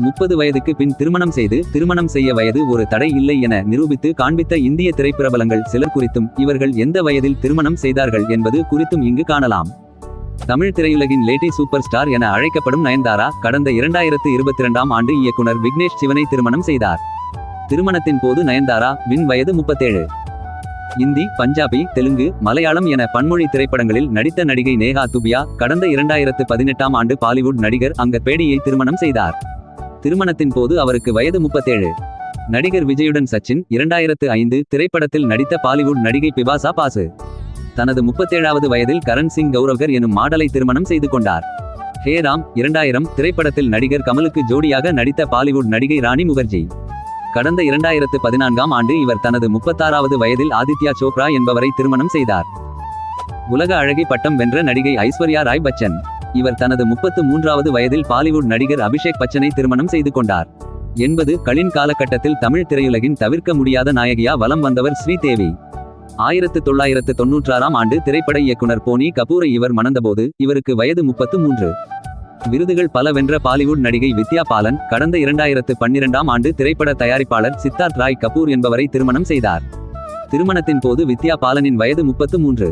30 வயதுக்கு பின் திருமணம் செய்து திருமணம் செய்ய வயது ஒரு தடை இல்லை என நிரூபித்து காண்பித்த இந்திய திரைப்பிரபலங்கள் சிலர் குறித்தும் இவர்கள் எந்த வயதில் திருமணம் செய்தார்கள் என்பது குறித்தும் இங்கு காணலாம். தமிழ் திரையுலகின் லேடி சூப்பர் ஸ்டார் என அழைக்கப்படும் நயன்தாரா கடந்த 2022ஆம் ஆண்டு இயக்குனர் விக்னேஷ் சிவனை திருமணம் செய்தார். திருமணத்தின் போது நயன்தாரா வின் வயது 37. இந்தி, பஞ்சாபி, தெலுங்கு, மலையாளம் என பன்மொழி திரைப்படங்களில் நடித்த நடிகை நேஹா துபியா கடந்த 2018ஆம் ஆண்டு பாலிவுட் நடிகர் அங்கத் பேடியை திருமணம் செய்தார். திருமணத்தின் போது அவருக்கு வயது 37. நடிகர் விஜயுடன் சச்சின் 2005 திரைப்படத்தில் நடித்த பாலிவுட் நடிகை பிபாசா பாசு தனது 37வது வயதில் கரண் சிங் கௌரவ்கர் எனும் மாடலை திருமணம் செய்து கொண்டார். ஹே ராம் 2000 திரைப்படத்தில் நடிகர் கமலுக்கு ஜோடியாக நடித்த பாலிவுட் நடிகை ராணி முகர்ஜி கடந்த 2014ஆம் ஆண்டு இவர் தனது 36வது வயதில் ஆதித்யா சோப்ரா என்பவரை திருமணம் செய்தார். உலக அழகி பட்டம் வென்ற நடிகை ஐஸ்வர்யா ராய் பச்சன் இவர் தனது 33வது வயதில் பாலிவுட் நடிகர் அபிஷேக் பச்சனை திருமணம் செய்து கொண்டார். 80களின் காலகட்டத்தில் தமிழ் திரையுலகின் தவிர்க்க முடியாத நாயகியா வலம் வந்தவர் ஸ்ரீதேவி. 1996ஆம் ஆண்டு திரைப்பட இயக்குனர் போனி கபூரை இவர் மணந்தபோது இவருக்கு வயது 33. விருதுகள் பல வென்ற பாலிவுட் நடிகை வித்யா பாலன் கடந்த 2012ஆம் ஆண்டு திரைப்பட தயாரிப்பாளர் சித்தார்த் ராய் கபூர் என்பவரை திருமணம் செய்தார். திருமணத்தின் போது வித்யா பாலனின் வயது 33.